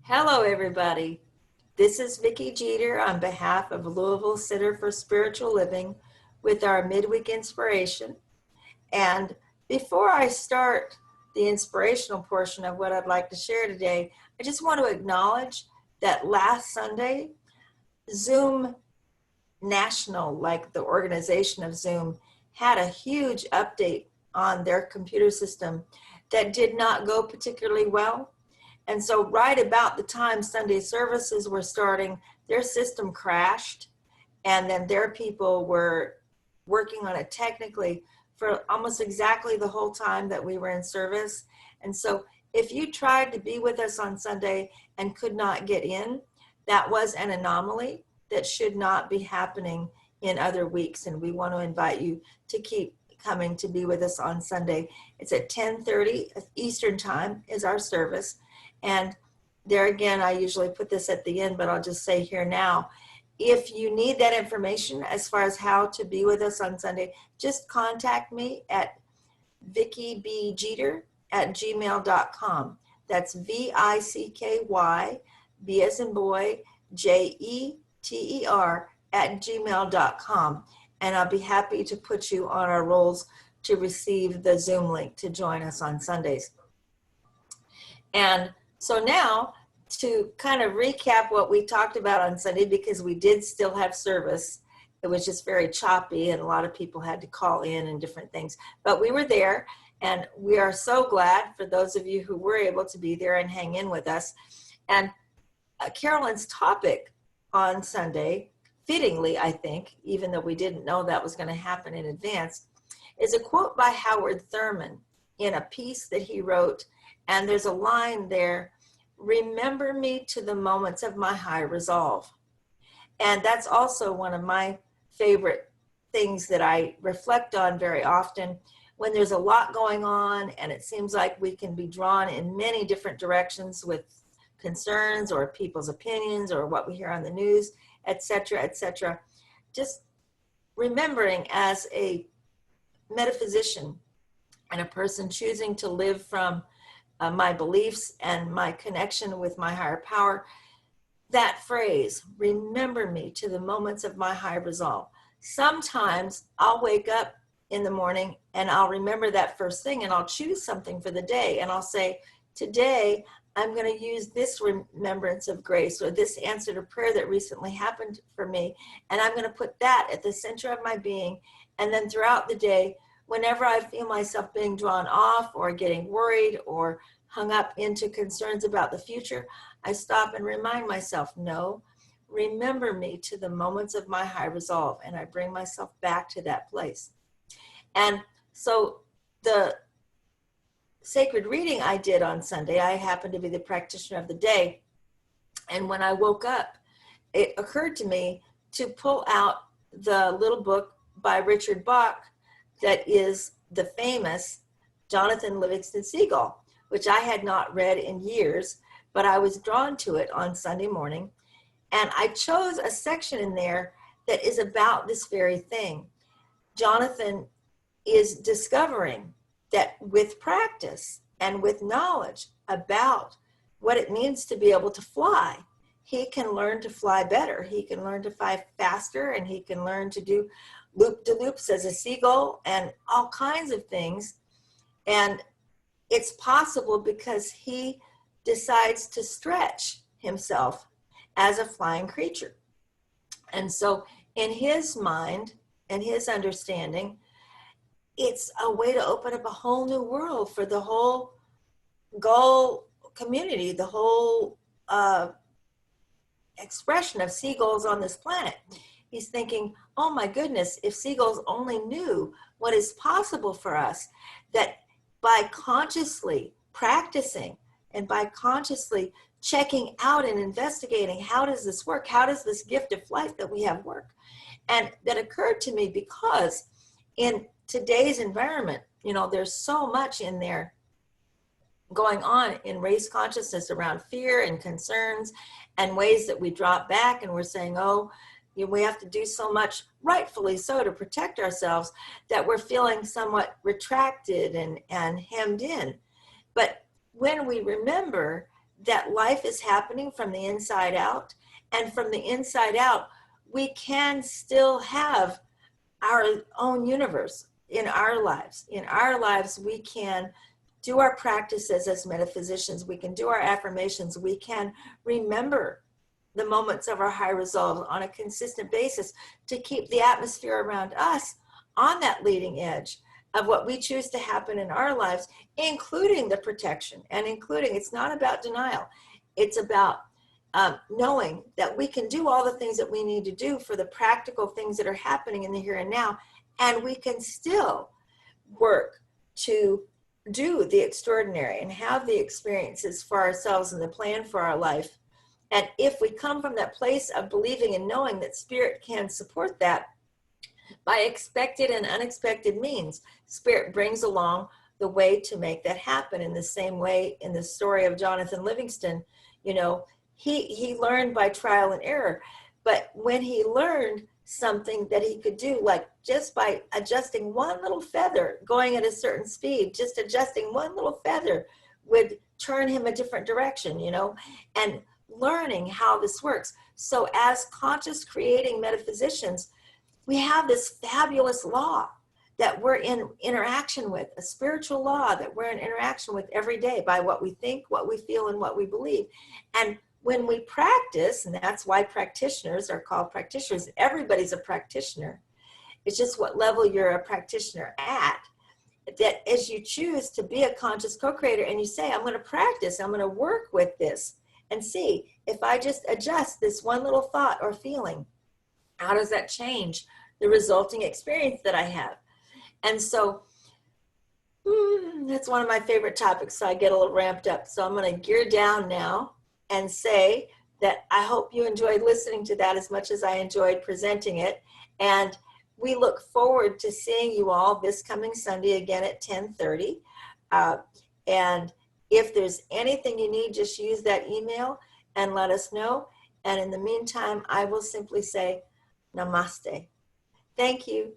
Hello, everybody. This is Vicky Jeter on behalf of Louisville Center for Spiritual Living with our midweek inspiration. And before I start the inspirational portion of what I'd like to share today, I just want to acknowledge that last Sunday, Zoom National, like the organization of Zoom, had a huge update on their computer system that did not go particularly well. And so right about the time Sunday services were starting, their system crashed, and then their people were working on it technically for almost exactly the whole time that we were in service. And so if you tried to be with us on Sunday and could not get in, that was an anomaly that should not be happening in other weeks. And we want to invite you to keep coming to be with us on Sunday. It's at 10:30 Eastern time is our service. And there again, I usually put this at the end, but I'll just say here now, if you need that information as far as how to be with us on Sunday, just contact me at vickybjeter@gmail.com. That's VICKY, B as in boy, JETER @gmail.com. And I'll be happy to put you on our rolls to receive the Zoom link to join us on Sundays. And so now, to kind of recap what we talked about on Sunday, because we did still have service. It was just very choppy and a lot of people had to call in and different things. But we were there, and we are so glad for those of you who were able to be there and hang in with us. And Carolyn's topic on Sunday, fittingly, I think, even though we didn't know that was going to happen in advance, is a quote by Howard Thurman in a piece that he wrote. And there's a line there, remember me to the moments of my high resolve. And that's also one of my favorite things that I reflect on very often when there's a lot going on and it seems like we can be drawn in many different directions with concerns or people's opinions or what we hear on the news, etc., etc. Just remembering as a metaphysician and a person choosing to live from my beliefs and my connection with my higher power, that phrase, remember me to the moments of my high resolve. Sometimes I'll wake up in the morning and I'll remember that first thing and I'll choose something for the day and I'll say, today I'm going to use this remembrance of grace or this answer to prayer that recently happened for me, and I'm going to put that at the center of my being. And then throughout the day, whenever I feel myself being drawn off or getting worried or hung up into concerns about the future, I stop and remind myself, no, remember me to the moments of my high resolve. And I bring myself back to that place. And so the sacred reading I did on Sunday, I happened to be the practitioner of the day. And when I woke up, it occurred to me to pull out the little book by Richard Bach that is the famous Jonathan Livingston Seagull, which I had not read in years, but I was drawn to it on Sunday morning. And I chose a section in there that is about this very thing. Jonathan is discovering that with practice and with knowledge about what it means to be able to fly, he can learn to fly better. He can learn to fly faster, and he can learn to do loop-de-loops as a seagull and all kinds of things. And it's possible because he decides to stretch himself as a flying creature. And so in his mind and his understanding, it's a way to open up a whole new world for the whole gull community, the whole expression of seagulls on this planet. He's thinking, oh my goodness, if seagulls only knew what is possible for us, that by consciously practicing and by consciously checking out and investigating, how does this work? How does this gift of life that we have work? And that occurred to me because in today's environment, you know, there's so much in there going on in race consciousness around fear and concerns and ways that we drop back and we're saying, oh, you know, we have to do so much, rightfully so, to protect ourselves, that we're feeling somewhat retracted and hemmed in. But when we remember that life is happening from the inside out. And from the inside out, we can still have our own universe in our lives. In our lives, we can do our practices as metaphysicians. We can do our affirmations. We can remember the moments of our high resolve on a consistent basis to keep the atmosphere around us on that leading edge of what we choose to happen in our lives, including the protection and including, it's not about denial. It's about knowing that we can do all the things that we need to do for the practical things that are happening in the here and now, and we can still work to do the extraordinary and have the experiences for ourselves and the plan for our life. And if we come from that place of believing and knowing that Spirit can support that by expected and unexpected means, Spirit brings along the way to make that happen. In the same way, in the story of Jonathan Livingston, you know, he learned by trial and error. But when he learned something that he could do, like just by adjusting one little feather, going at a certain speed, just adjusting one little feather would turn him a different direction, you know, and learning how this works. So as conscious creating metaphysicians, we have this fabulous law that we're in interaction with, a spiritual law that we're in interaction with every day by what we think, what we feel, and what we believe. And when we practice, and that's why practitioners are called practitioners, everybody's a practitioner. It's just what level you're a practitioner at. That as you choose to be a conscious co-creator and you say, I'm going to practice, I'm going to work with this and see if I just adjust this one little thought or feeling, how does that change the resulting experience that I have? And so that's one of my favorite topics. So I get a little ramped up. So I'm going to gear down now and say that I hope you enjoyed listening to that as much as I enjoyed presenting it. And we look forward to seeing you all this coming Sunday again at 10:30. And if there's anything you need, just use that email and let us know. And in the meantime, I will simply say namaste. Thank you.